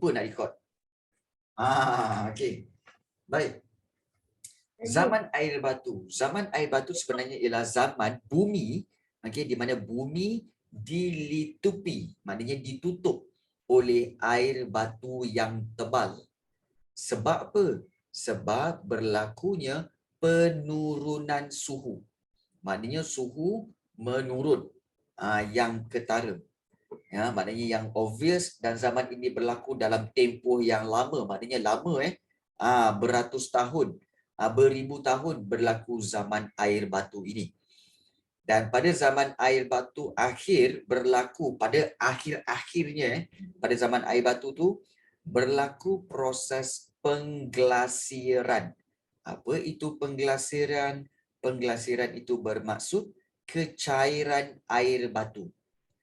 lupa nak record. Okey. Baik. Zaman air batu. Zaman air batu sebenarnya ialah zaman bumi, okey, di mana bumi dilitupi, maknanya ditutup oleh air batu yang tebal. Sebab apa? Sebab berlakunya penurunan suhu. Maknanya suhu menurun yang ketara. Ya, maknanya yang obvious, dan zaman ini berlaku dalam tempoh yang lama, maknanya lama beratus tahun, beribu tahun berlaku zaman air batu ini. Dan pada zaman air batu akhir berlaku pada akhir-akhirnya, pada zaman air batu tu berlaku proses pengglasiran. Apa itu pengglasiran? Pengglasiran itu bermaksud kecairan air batu.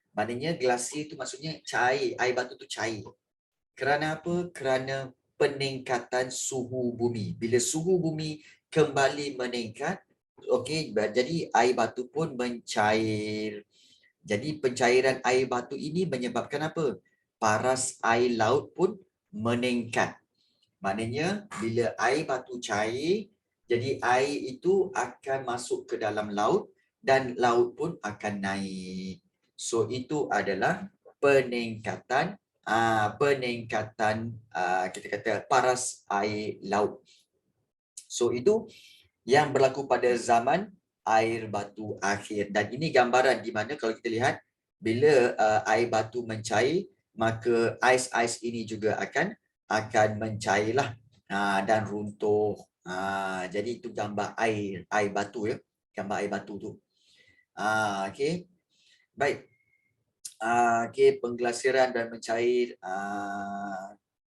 Maknanya glasier itu maksudnya cair, air batu tu cair. Kerana apa? Kerana peningkatan suhu bumi. Bila suhu bumi kembali meningkat, okey, jadi air batu pun mencair. Jadi pencairan air batu ini menyebabkan apa? Paras air laut pun meningkat. Maknanya bila air batu cair, jadi air itu akan masuk ke dalam laut dan laut pun akan naik. So itu adalah peningkatan kita kata paras air laut. So itu yang berlaku pada zaman air batu akhir, dan ini gambaran di mana kalau kita lihat bila air batu mencair, maka ais-ais ini juga akan mencairlah dan runtuh. Jadi itu gambar air batu ya, gambar air batu tu. Okey. Baik. Okey, pengglasiran dan mencair.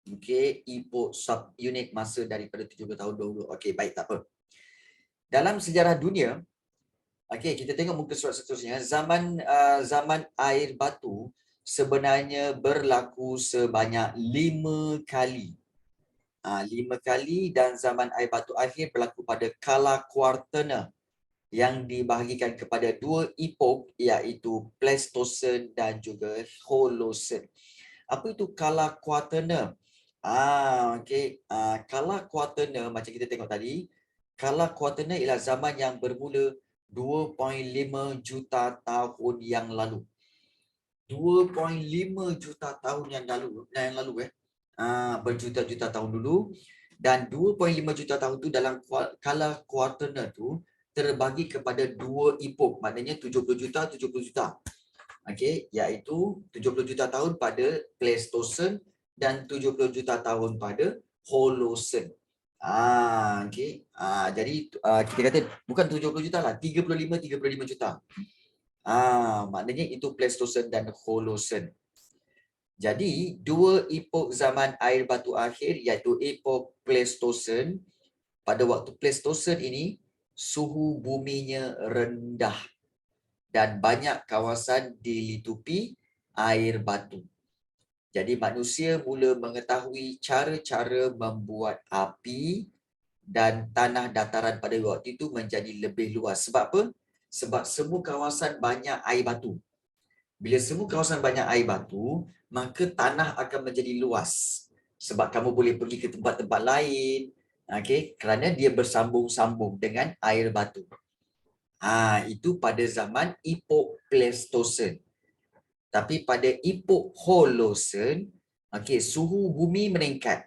Okey, epok subunit masa daripada 70 tahun dahulu. Okey, baik, tak apa. Dalam sejarah dunia, okey, kita tengok muka surat seterusnya. Zaman air batu sebenarnya berlaku sebanyak 5 kali. 5 kali, dan zaman air batu akhir berlaku pada kala Quaterna yang dibahagikan kepada 2 epok, iaitu Pleistocene dan juga Holocene. Apa itu kala Quaterna? Okey, kala Quaterna macam kita tengok tadi, kala Quaterna ialah zaman yang bermula 2.5 juta tahun yang lalu. 2.5 juta tahun yang lalu berjuta-juta tahun dulu, dan 2.5 juta tahun tu dalam kala Quaterna tu terbagi kepada 2 epok, maknanya 70 juta. Okey, iaitu 70 juta tahun pada Pleistocene dan 70 juta tahun pada Holocene. Okey. Jadi kita kata bukan 70 juta lah, 35 juta. Maknanya itu Pleistocene dan Holocene. Jadi dua epok zaman air batu akhir, iaitu epok Pleistocene. Pada waktu Pleistocene ini suhu buminya rendah dan banyak kawasan dilitupi air batu. Jadi manusia mula mengetahui cara-cara membuat api, dan tanah dataran pada waktu itu menjadi lebih luas. Sebab apa? Sebab semua kawasan banyak air batu. Bila semua kawasan banyak air batu, maka tanah akan menjadi luas. Sebab kamu boleh pergi ke tempat-tempat lain, kerana dia bersambung-sambung dengan air batu. Itu pada zaman epok Pleistocene. Tapi pada epok Holocene, suhu bumi meningkat.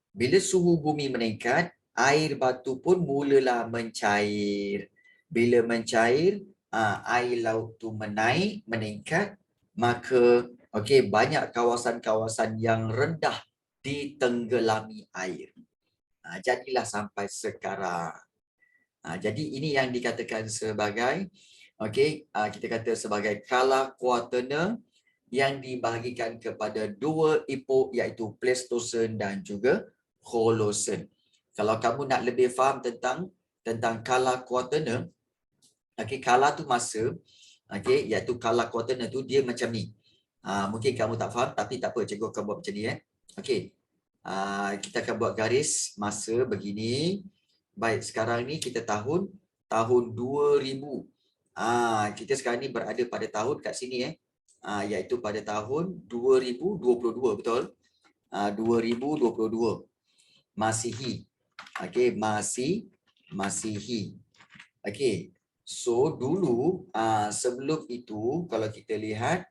Bila suhu bumi meningkat, air batu pun mulalah mencair. Bila mencair, air laut tu meningkat, maka banyak kawasan-kawasan yang rendah ditenggelami air. Jadilah sampai sekarang. Jadi ini yang dikatakan sebagai kita kata sebagai kala Quaterna yang dibahagikan kepada 2 epok, iaitu Pleistocene dan juga Holocene. Kalau kamu nak lebih faham tentang kala Quaterna, kala tu masa, iaitu kala Quaterna tu dia macam ni. Mungkin kamu tak faham, tapi tak apa, cikgu akan buat macam ni kita akan buat garis masa begini. Baik, sekarang ni kita tahun 2000. Kita sekarang ni berada pada tahun kat sini iaitu pada tahun 2022, betul? 2022 Masihi. Okey, Masihi. Okey. So dulu sebelum itu kalau kita lihat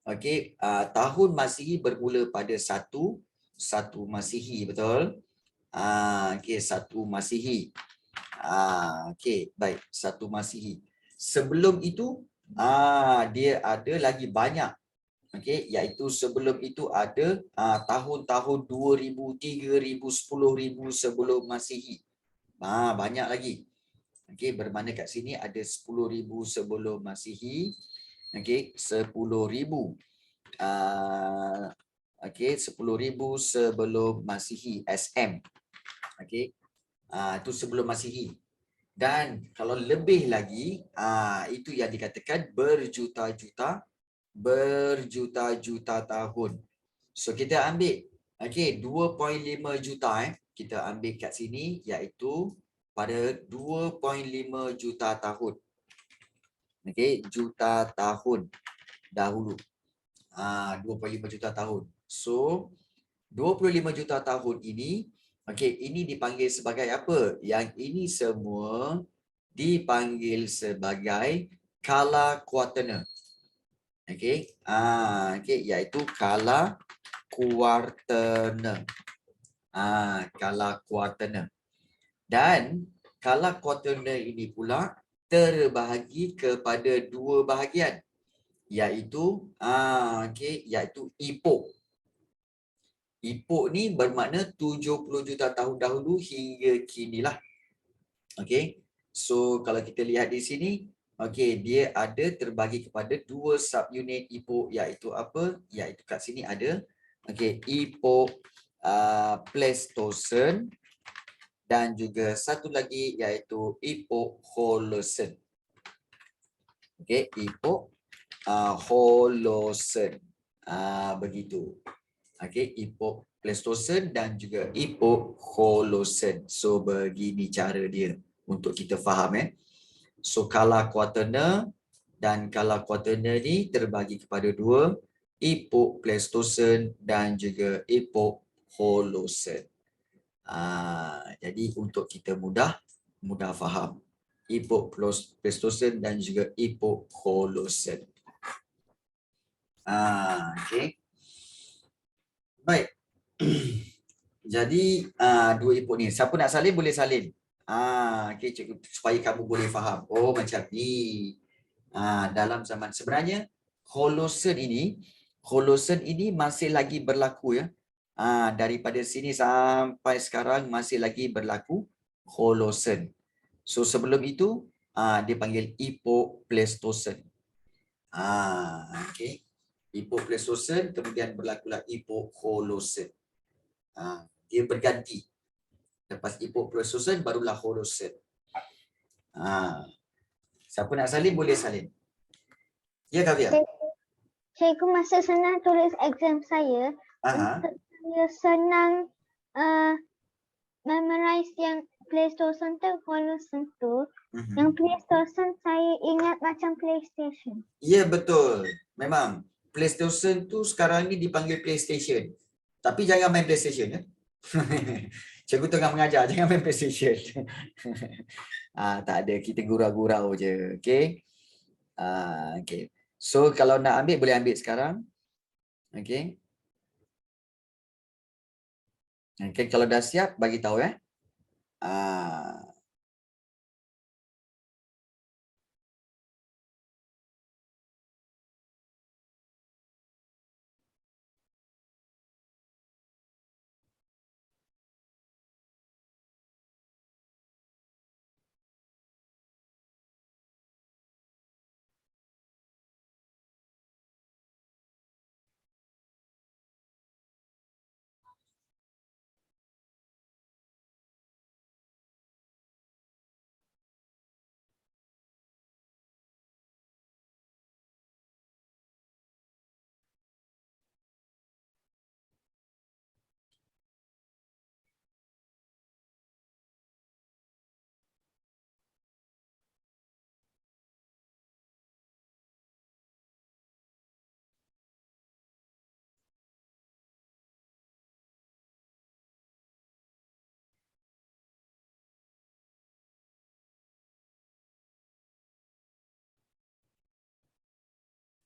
okey, tahun Masihi bermula pada 1 Masihi, betul? Okey, 1 Masihi. Okey, baik, 1 Masihi. Sebelum itu dia ada lagi banyak. Okey, iaitu sebelum itu ada tahun-tahun 2000, 3000, 10,000 sebelum Masihi. Banyak lagi. Okey, bermakna kat sini ada 10,000 sebelum Masihi. Okey, 10,000. Okey, 10,000 sebelum Masihi, SM. Okey. Itu sebelum Masihi. Dan kalau lebih lagi, itu yang dikatakan berjuta-juta tahun. So kita ambil okey 2.5 juta kita ambil kat sini iaitu pada 2.5 juta tahun. Okey, juta tahun dahulu. 2.5 juta tahun. So 25 juta tahun ini ini dipanggil sebagai apa? Yang ini semua dipanggil sebagai kala kuartana. Iaitu kala kuartana. Kala kuartana. Dan kala kuartana ini pula terbahagi kepada dua bahagian, iaitu epok. Epok ni bermakna 70 juta tahun dahulu hingga kinilah. Okey. So kalau kita lihat di sini, dia ada terbagi kepada dua subunit epok, iaitu apa? Iaitu kat sini ada epok Pleistocene dan juga satu lagi iaitu epok Holocene. Epok Holocene. Begitu. Epok Pleistocene dan juga epok Holocene. So begini cara dia untuk kita faham. So kala kuartana dan kala kuartana ni terbagi kepada dua, epok Pleistocene dan juga epok Holocene. Jadi untuk kita mudah faham, epok Pleistocene dan juga epok Holocene. Okey. Baik. Jadi dua epok ni, siapa nak salin boleh salin. Cikgu, supaya kamu boleh faham. Oh macam ni. Dalam zaman sebenarnya Holocene ini masih lagi berlaku ya. Daripada sini sampai sekarang masih lagi berlaku Holocene. So sebelum itu dia panggil epok Pleistocene. Epok Pleistocene kemudian berlakulah epok Holocene. Dia berganti. Lepas epok Pleistocene barulah Holocene. Siapa nak salin boleh salin. Ya Kavya? Cikgu masa senang tulis exam saya, untuk saya senang memorize yang Pleistocene tu, Holocene tu. Yang Pleistocene saya ingat macam PlayStation. Ya betul. Memang PlayStation tu sekarang ni dipanggil PlayStation. Tapi jangan main PlayStation ya. Cikgu tengah mengajar, jangan main PlayStation. Tak ada, kita gurau-gurau je. Okey. Okey. So kalau nak ambil boleh ambil sekarang. Okey. Okey, kalau dah siap bagi tahu ya.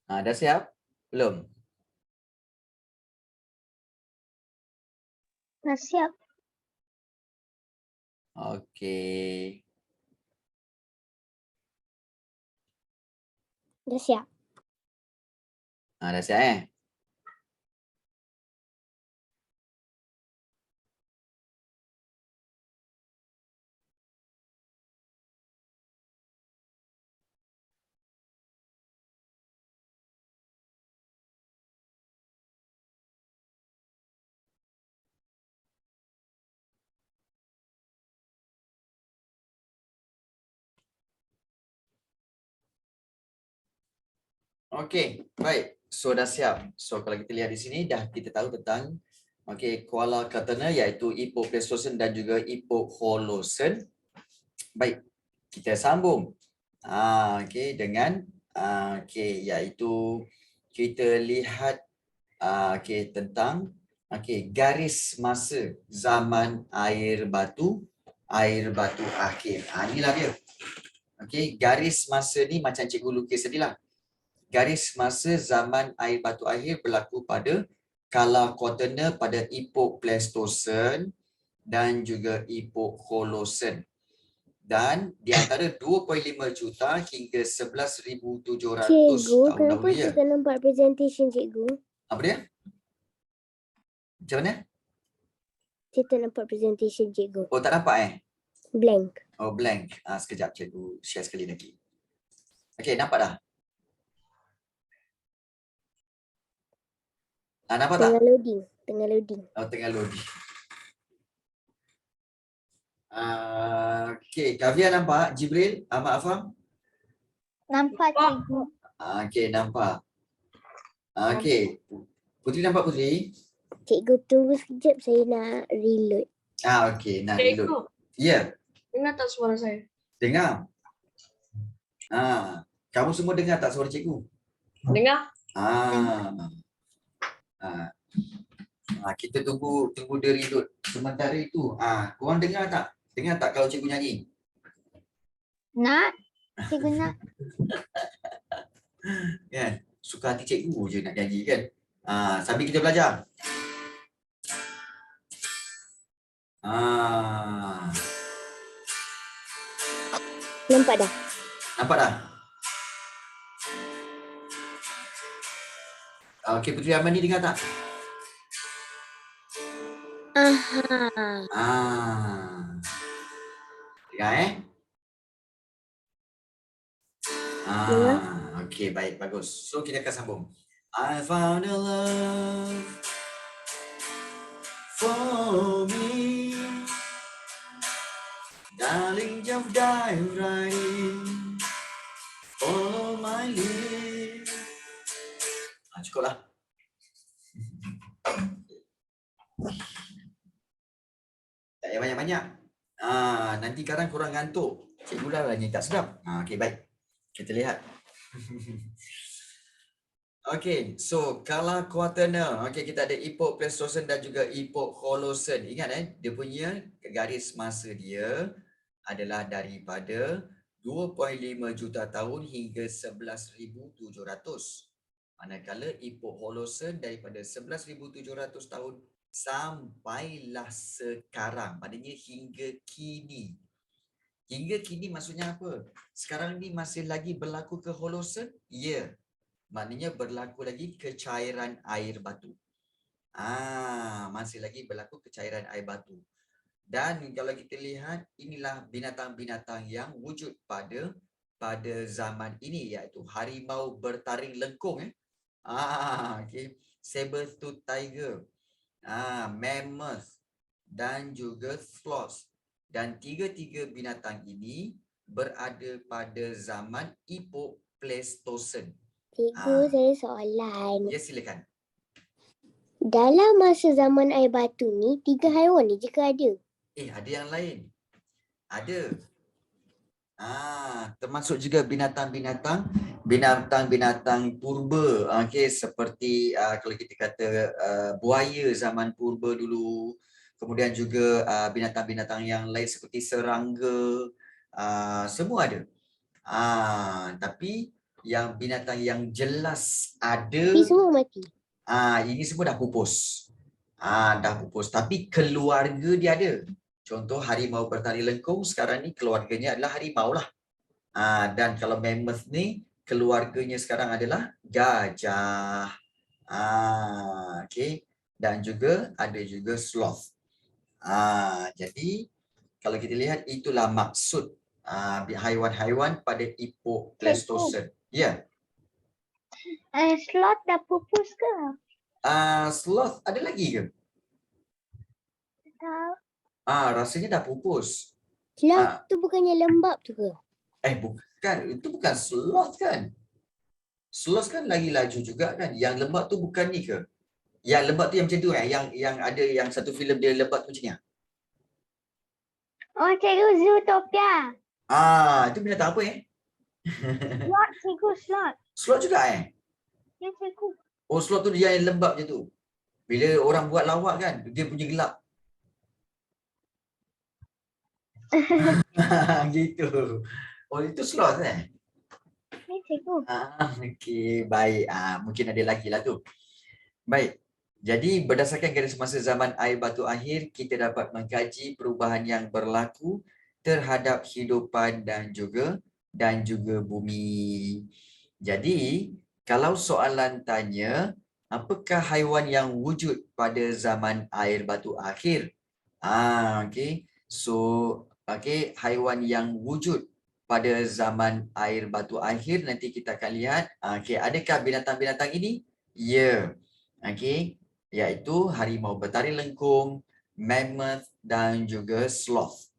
Dah siap? Belum? Dah siap. Okey. Dah siap. Dah siap Okey, baik. So dah siap. So kalau kita lihat di sini dah kita tahu tentang koala katana iaitu Epoch Pleistocene dan juga Epoch Holocene. Baik, kita sambung. Dengan iaitu kita lihat tentang garis masa zaman air batu akhir. Inilah dia. Garis masa ni macam cikgu lukis tadilah. Garis masa zaman air batu akhir berlaku pada kala Quaterna pada Epoch Pleistocene dan juga Epoch Holocene. Dan di antara 2.5 juta hingga 11,700 Cikgu, tahun kenapa dahulu ya. kita nampak presentation cikgu? Apa dia? Macam mana? Kita nampak presentation cikgu. Oh, tak nampak Blank. Oh, blank. Sekejap cikgu share sekali lagi. Okey, nampak dah? Nampak tak? Tengah loading. Tengah loading. Oh, tengah loading. Okey, Kavia nampak? Jibril, Ahmad Afam? Nampak cikgu. Okey, nampak. Okey. Putri nampak Putri? Cikgu tunggu sekejap, saya nak reload. Okey, nak reload. Ya, Dengar tak suara saya? dengar. Kamu semua dengar tak suara cikgu? Dengar? Kita tunggu dia reload. Sementara itu, korang dengar tak? Dengar tak kalau cikgu nyanyi? Nak? Cikgu nak. Kan? Suka hati cikgu je nak nyanyi kan? Sambil kita belajar. Nampak dah? Nampak dah? Okey, Putri Amani dengar tak? Dengar Okey, baik, bagus. So kita akan sambung. I found a love for me. Darling, just dive right in. Follow my lead. Cukuplah. Tak payah banyak-banyak. Nanti kadang korang ngantuk. Cikgu lah nyanyi tak sedap. Okey, baik. Kita lihat. Okey, so kala Quaterna. Okey, kita ada Epoch Pleistocene dan juga Epoch Holocene. Ingat dia punya garis masa dia adalah daripada 2.5 juta tahun hingga 11,700. Manakala Epoch Holocene daripada 11,700 tahun sampailah sekarang. Maknanya hingga kini. Hingga kini maksudnya apa? Sekarang ni masih lagi berlaku ke Holocene? Ya. Maknanya berlaku lagi kecairan air batu. Masih lagi berlaku kecairan air batu. Dan kalau kita lihat, inilah binatang-binatang yang wujud pada zaman ini, iaitu harimau bertaring lengkung. Saber-tooth tiger, mammoth dan juga sloth. Dan tiga-tiga binatang ini berada pada zaman Epoch Pleistocene. Cikgu, saya soalan. Ya, silakan. Dalam masa zaman air batu ni, 3 haiwan ni je ke ada? Ada yang lain. Ada. Termasuk juga binatang-binatang purba. Seperti kalau kita kata buaya zaman purba dulu. Kemudian juga binatang-binatang yang lain seperti serangga. Semua ada. Tapi yang binatang yang jelas ada, Tapi semua mati. ini semua dah pupus. Dah pupus. Tapi keluarga dia ada. Contoh harimau bertari lengkung sekarang ni keluarganya adalah harimau lah. Dan kalau mammoth ni keluarganya sekarang adalah gajah. Okay. Dan juga ada juga sloth. Jadi kalau kita lihat itulah maksud haiwan-haiwan pada epok Pleistocene. Ya. Sloth dah pupus ke? Sloth ada lagi ke? Tahu. Rasanya dah pupus. Sloth tu bukannya lembab tu ke? Bukan. Itu bukan sloth kan? Sloth kan lagi laju juga kan? Yang lembab tu bukan ni ke? Yang lembab tu yang macam tu yang ada yang satu filem dia lembab tu macam ni. Oh, cikgu Zootopia. Itu binatang apa Sloth, cikgu sloth. Sloth juga Ya, cikgu. Oh, sloth tu dia yang lembab je tu. Bila orang buat lawak kan, dia punya gelap. Gitu. Oh, itu sloth Ya, cikgu. Okey, baik. Mungkin ada lagi lah tu. Baik. Jadi berdasarkan garis masa zaman air batu akhir, kita dapat mengkaji perubahan yang berlaku terhadap kehidupan dan juga bumi. Jadi, kalau soalan tanya, apakah haiwan yang wujud pada zaman air batu akhir? Okey. So, haiwan yang wujud pada zaman air batu akhir nanti kita akan lihat. Adakah binatang-binatang ini? Ya. Iaitu harimau bertaring lengkung, mammoth dan juga sloth.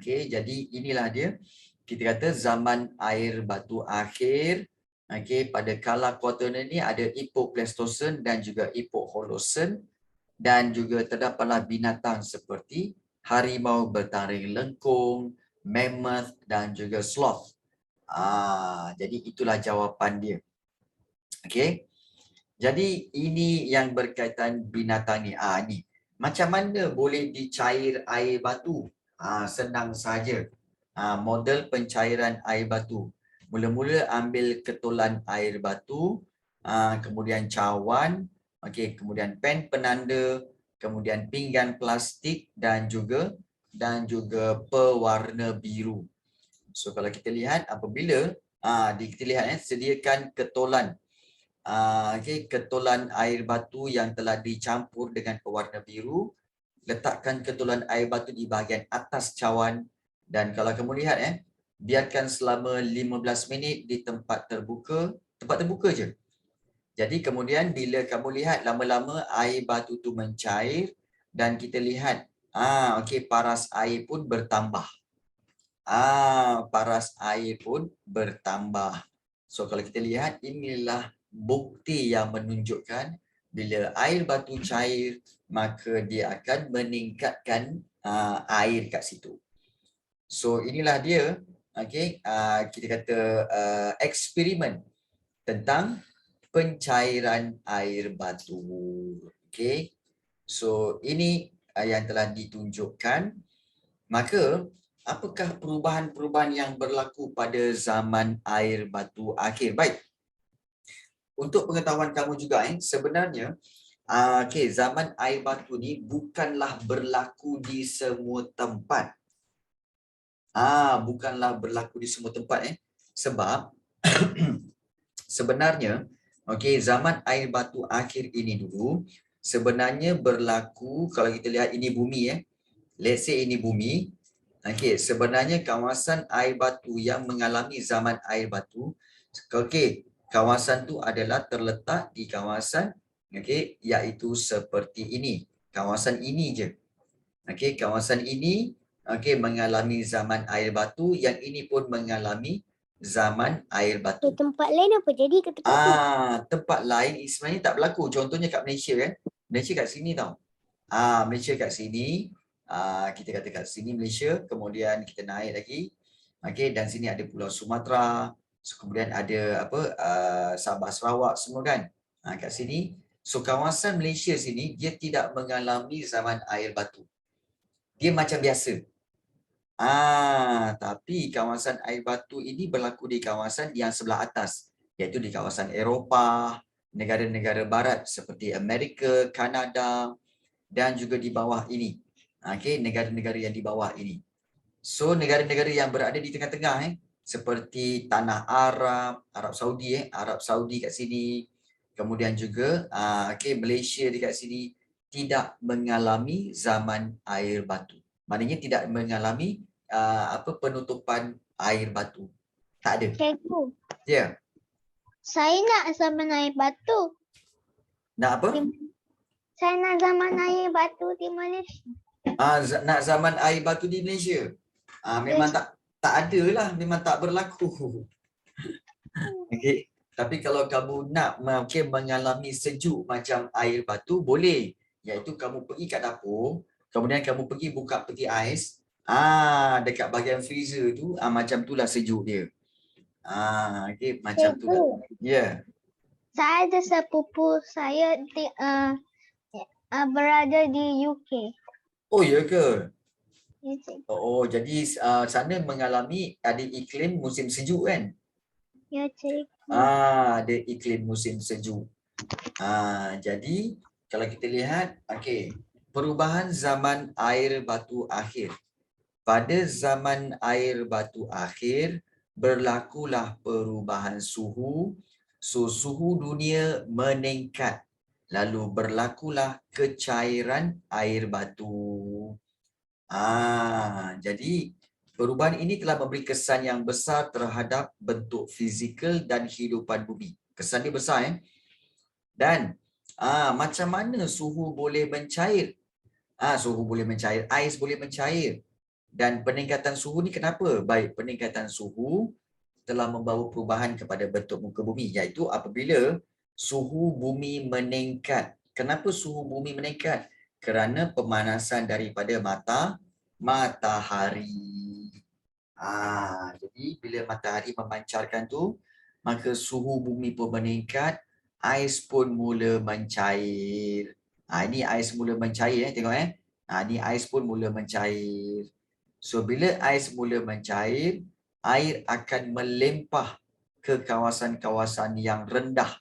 Jadi inilah dia. Kita kata zaman air batu akhir. Pada kala Quaternary ni ada epok Pleistocene dan juga epok Holocene, dan juga terdapatlah binatang seperti harimau bertaring lengkung, mammoth dan juga sloth. Jadi itulah jawapan dia. Jadi ini yang berkaitan binatang ni. Ni macam mana boleh dicair air batu? Senang saja. Model pencairan air batu. Mula-mula ambil ketulan air batu, kemudian cawan, kemudian pen penanda, kemudian pinggan plastik dan juga pewarna biru. So kalau kita lihat apabila kita lihat sediakan ketulan ketulan air batu yang telah dicampur dengan pewarna biru, letakkan ketulan air batu di bahagian atas cawan, dan kalau kamu lihat biarkan selama 15 minit di tempat terbuka je. Jadi kemudian bila kamu lihat lama-lama air batu tu mencair dan kita lihat paras air pun bertambah. Paras air pun bertambah. So kalau kita lihat inilah bukti yang menunjukkan bila air batu cair maka dia akan meningkatkan air kat situ. So inilah dia kita kata eksperimen tentang pencairan air batu. So ini yang telah ditunjukkan. Maka apakah perubahan-perubahan yang berlaku pada zaman air batu akhir? Baik. Untuk pengetahuan kamu juga sebenarnya zaman air batu ni bukanlah berlaku di semua tempat. Bukanlah berlaku di semua tempat sebab sebenarnya zaman air batu akhir ini dulu sebenarnya berlaku, kalau kita lihat ini bumi let's say ini bumi. Sebenarnya kawasan air batu yang mengalami zaman air batu, kawasan tu adalah terletak di kawasan iaitu seperti ini. Kawasan ini je. Kawasan ini mengalami zaman air batu, yang ini pun mengalami zaman air batu. Tempat lain apa jadi ke tempat tu? Tempat lain sebenarnya tak berlaku. Contohnya kat Malaysia Malaysia kat sini tau. Malaysia kat sini. Kita kata kat sini Malaysia, kemudian kita naik lagi. Dan sini ada Pulau Sumatera, kemudian ada Sabah Sarawak semua kan. Kat sini. So kawasan Malaysia sini dia tidak mengalami zaman air batu. Dia macam biasa. Tapi kawasan air batu ini berlaku di kawasan yang sebelah atas, iaitu di kawasan Eropah, negara-negara barat seperti Amerika, Kanada dan juga di bawah ini. Okey, negara-negara yang di bawah ini. So negara-negara yang berada di tengah-tengah seperti tanah Arab, Arab Saudi Arab Saudi kat sini. Kemudian juga Malaysia dekat sini tidak mengalami zaman air batu. Maknanya tidak mengalami penutupan air batu. Tak ada. Cikgu, Ya. saya nak zaman air batu. Nak apa? Saya nak zaman air batu di Malaysia. Nak zaman air batu di Malaysia. Memang tak ada lah, memang tak berlaku. Okey. Tapi kalau kamu nak mengalami sejuk macam air batu, boleh. Iaitu kamu pergi kat dapur, kemudian kamu pergi buka peti ais, dekat bahagian freezer tu, macam itulah sejuk dia. Okey, macam tu lah. Ya. Saya ada sepupu saya berada di UK. Oh, ya ke? Ya, cikgu. Oh, jadi sana mengalami ada iklim musim sejuk kan? Ya, cikgu. Ada iklim musim sejuk. Jadi kalau kita lihat, okey, perubahan zaman air batu akhir. Pada zaman air batu akhir, berlakulah perubahan suhu. So, suhu dunia meningkat. Lalu berlakulah kecairan air batu. Jadi perubahan ini telah memberi kesan yang besar terhadap bentuk fizikal dan kehidupan bumi. Kesan dia besar Dan macam mana suhu boleh mencair? Suhu boleh mencair, ais boleh mencair. Dan peningkatan suhu ni kenapa? Baik, peningkatan suhu telah membawa perubahan kepada bentuk muka bumi, iaitu apabila suhu bumi meningkat. Kenapa suhu bumi meningkat? Kerana pemanasan daripada matahari. Jadi bila matahari memancarkan tu, maka suhu bumi pun meningkat, ais pun mula mencair. Ini ais mula mencair tengok ini ais pun mula mencair. So bila ais mula mencair, air akan melimpah ke kawasan-kawasan yang rendah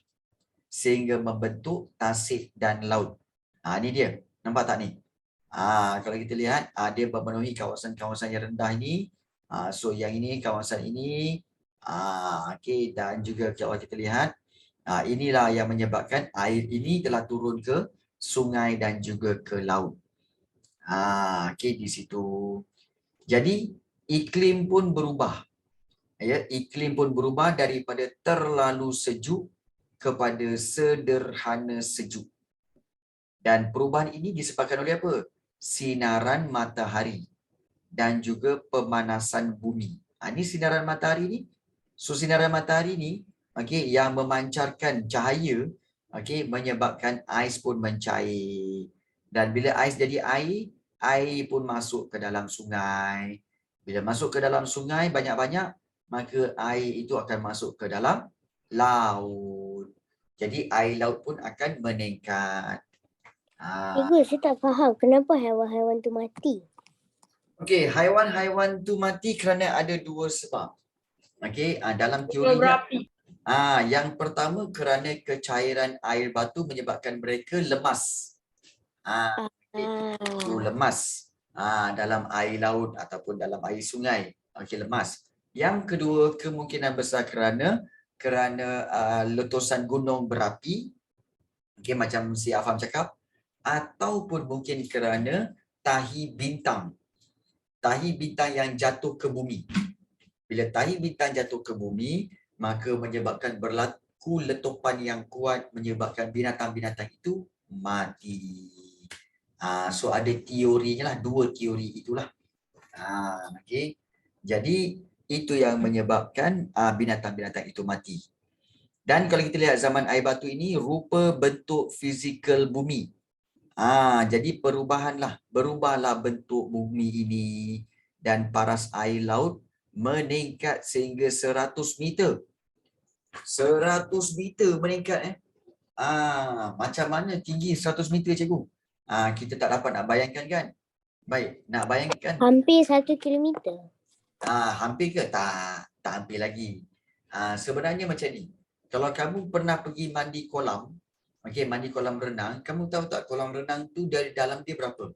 sehingga membentuk tasik dan laut. Ini dia. Nampak tak ni? Kalau kita lihat, dia memenuhi kawasan-kawasan yang rendah ini. So yang ini, kawasan ini. Okey, dan juga kalau kita lihat, inilah yang menyebabkan air ini telah turun ke sungai dan juga ke laut. Okey, di situ. Jadi iklim pun berubah. Iklim pun berubah daripada terlalu sejuk kepada sederhana sejuk. Dan perubahan ini disebabkan oleh apa? Sinaran matahari dan juga pemanasan bumi. Ini sinaran matahari ni. So sinaran matahari ni yang memancarkan cahaya menyebabkan ais pun mencair. Dan bila ais jadi air, air pun masuk ke dalam sungai. Bila masuk ke dalam sungai banyak-banyak, maka air itu akan masuk ke dalam laut. Jadi air laut pun akan meningkat. Cikgu, saya tak faham kenapa haiwan-haiwan tu mati. Okey, haiwan-haiwan tu mati kerana ada dua sebab. Okey, dalam teori berapi. yang pertama kerana kecairan air batu menyebabkan mereka lemas. Lemas dalam air laut ataupun dalam air sungai. Okey, lemas. Yang kedua, kemungkinan besar kerana letusan gunung berapi. Okey, macam si Afam cakap, ataupun mungkin kerana tahi bintang. Tahi bintang yang jatuh ke bumi. Bila tahi bintang jatuh ke bumi, maka menyebabkan berlaku letupan yang kuat, menyebabkan binatang-binatang itu mati. So ada teorinya lah, dua teori itulah. Okey. Jadi itu yang menyebabkan binatang-binatang itu mati. Dan kalau kita lihat zaman air batu ini, rupa bentuk fizikal bumi. Jadi berubahlah bentuk bumi ini dan paras air laut meningkat sehingga 100 meter. 100 meter meningkat macam mana tinggi 100 meter cikgu? Kita tak dapat nak bayangkan kan? Baik, nak bayangkan Hampir 1 kilometer. hampir ke? Tak hampir lagi. Sebenarnya macam ni. Kalau kamu pernah pergi mandi kolam, okey, mandi kolam renang, kamu tahu tak kolam renang tu dari dalam dia berapa?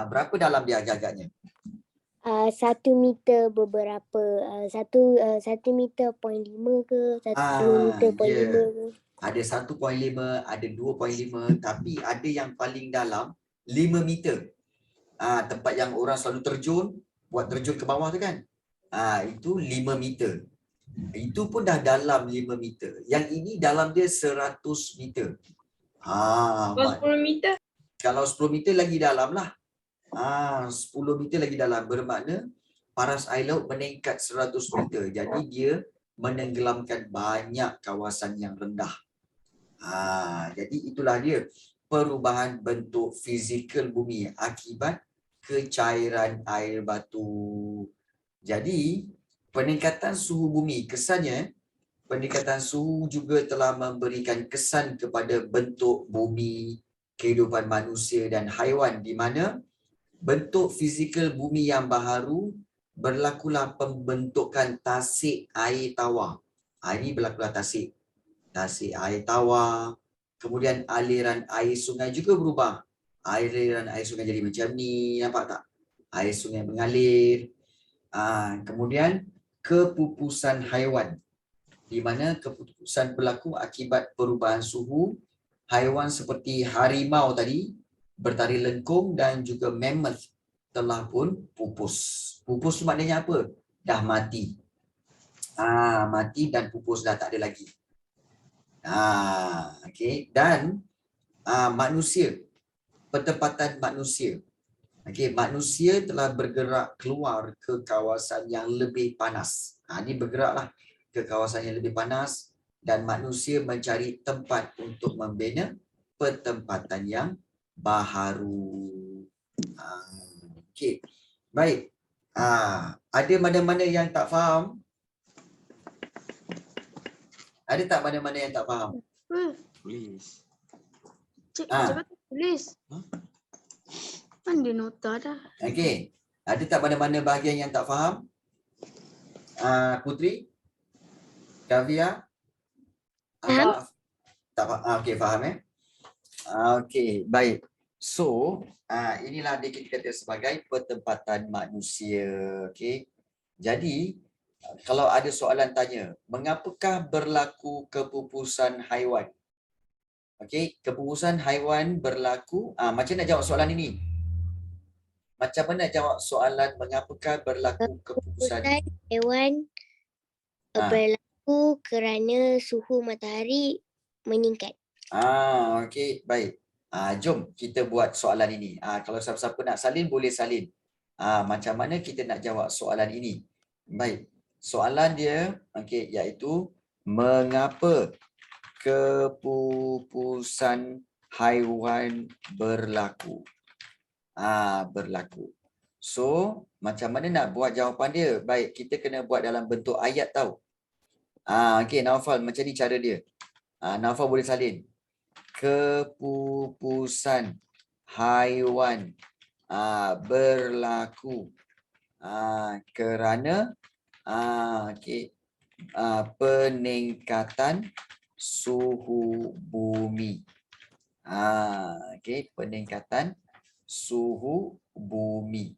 Berapa dalam dia agak-agaknya? 1 meter beberapa, 1 meter 0.5 ke, 2 meter 0.5 ke. Ada 1.5, ada 2.5, tapi ada yang paling dalam 5 meter. Tempat yang orang selalu terjun, buat terjun ke bawah tu kan. Itu 5 meter. Itu pun dah dalam 5 meter. Yang ini dalam dia 100 meter. Kalau 10 meter. Kalau 10 meter lagi dalam lah. 10 meter lagi dalam, bermakna paras air laut meningkat 100 meter. Jadi dia menenggelamkan banyak kawasan yang rendah. Jadi itulah dia perubahan bentuk fizikal bumi akibat kecairan air batu. Jadi peningkatan suhu bumi, kesannya peningkatan suhu juga telah memberikan kesan kepada bentuk bumi, kehidupan manusia dan haiwan, di mana bentuk fizikal bumi yang baharu berlakulah pembentukan tasik air tawar. Ini berlakulah tasik air tawar. Kemudian aliran air sungai juga berubah. Aliran air sungai jadi macam ni, nampak tak? Air sungai mengalir. Kemudian kepupusan haiwan, di mana kepupusan berlaku akibat perubahan suhu. Haiwan seperti harimau tadi, bertari lengkung dan juga mammoth telah pun pupus. Pupus tu maknanya apa? Dah mati. Mati dan pupus, dah tak ada lagi. Okey. Dan manusia, pertempatan manusia. Okey, manusia telah bergerak keluar ke kawasan yang lebih panas. Ini bergeraklah ke kawasan yang lebih panas dan manusia mencari tempat untuk membina pertempatan yang baharu. Okey. Baik. Ada mana-mana yang tak faham? Ada tak mana-mana yang tak faham? Tulis. Cik, Ah. cepat tulis. Kan dia nota dah. Okey. Ada tak mana-mana bahagian yang tak faham? Putri? Kavia? Faham. Tak faham. Okey, faham Okey, baik. So, inilah dia kita kata sebagai pertempatan manusia. Okey. Jadi, kalau ada soalan tanya, mengapakah berlaku kepupusan haiwan? Okey, kepupusan haiwan berlaku, macam nak jawab soalan ini? Macam mana jawab soalan mengapakah berlaku kepupusan? Kepupusan haiwan berlaku kerana suhu matahari meningkat. Okey, baik. Jom kita buat soalan ini. Kalau siapa-siapa nak salin, boleh salin. Macam mana kita nak jawab soalan ini? Baik. Soalan dia, okey, iaitu mengapa kepupusan haiwan berlaku? Berlaku. So, macam mana nak buat jawapan dia? Baik, kita kena buat dalam bentuk ayat tau. Okey, Naufal, macam ni cara dia. Naufal boleh salin. Kepupusan haiwan berlaku kerana peningkatan suhu bumi. Okey, peningkatan suhu bumi.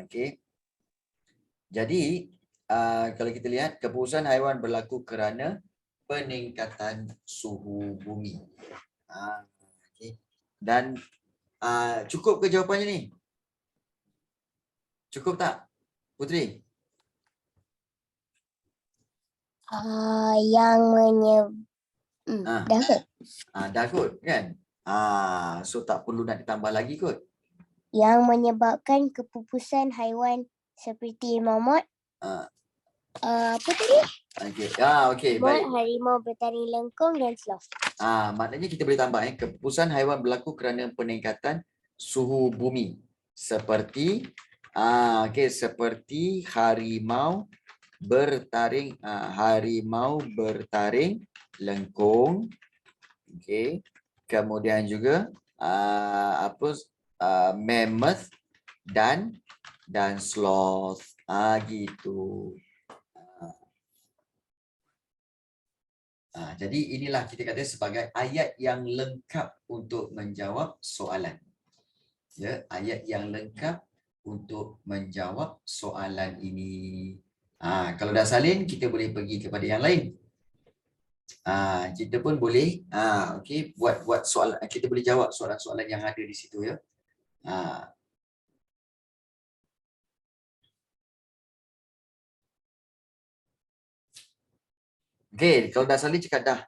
Okey. Jadi kalau kita lihat, kepupusan haiwan berlaku kerana peningkatan suhu bumi. Okay. Dan cukup ke jawapannya ni? Cukup tak, Putri? Yang dah kot. Dah kot kan? So tak perlu nak ditambah lagi kot. Yang menyebabkan kepupusan haiwan seperti mamut, apa tadi? Okey, baik. Harimau bertaring lengkung dan sloth. Maknanya kita boleh tambah kepupusan haiwan berlaku kerana peningkatan suhu bumi. Seperti seperti harimau bertaring lengkung. Okey. Kemudian juga mammoth dan sloth. Gitu. Jadi inilah kita kata sebagai ayat yang lengkap untuk menjawab soalan. Ya, ayat yang lengkap untuk menjawab soalan ini. Kalau dah salin, kita boleh pergi kepada yang lain. Kita pun boleh okey, buat soalan, kita boleh jawab soalan-soalan yang ada di situ ya. Okey, kalau dah salin cakap dah.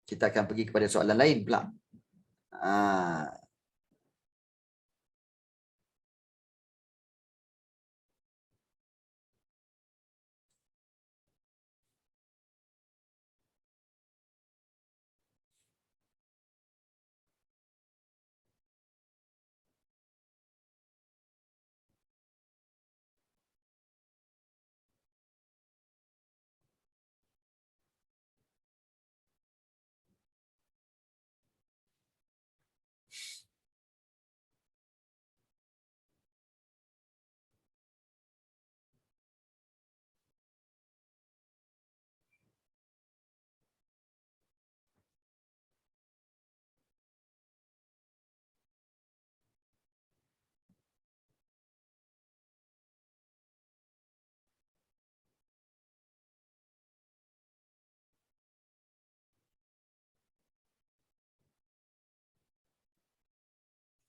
Kita akan pergi kepada soalan lain pula.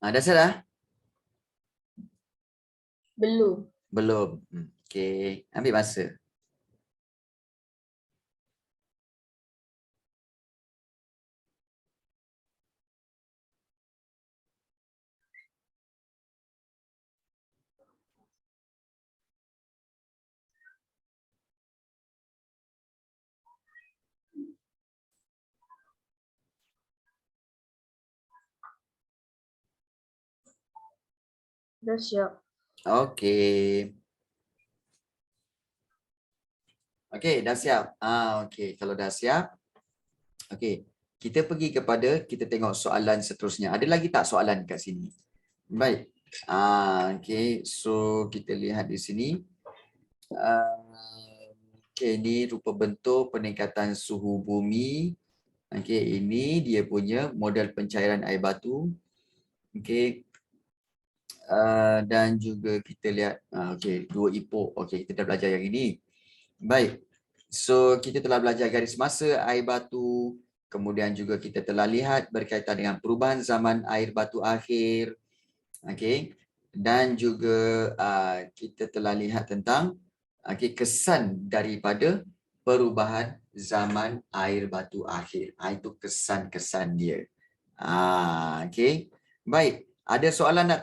Dah set dah? Belum. Belum. Okey, ambil masa. Dah siap. Okey. Okey, dah siap. Okey, kalau dah siap. Okey, kita pergi kepada, kita tengok soalan seterusnya. Ada lagi tak soalan kat sini? Baik. Okey, so kita lihat di sini. Okey, ini rupa bentuk peningkatan suhu bumi. Okey, ini dia punya model pencairan air batu. Okey. Dan juga kita lihat okey, 2 epok. Okey, kita dah belajar yang ini. Baik. So kita telah belajar garis masa air batu, kemudian juga kita telah lihat berkaitan dengan perubahan zaman air batu akhir. Okey. Dan juga kita telah lihat tentang kesan daripada perubahan zaman air batu akhir. Itu kesan-kesan dia. Okey. Baik, ada soalan nak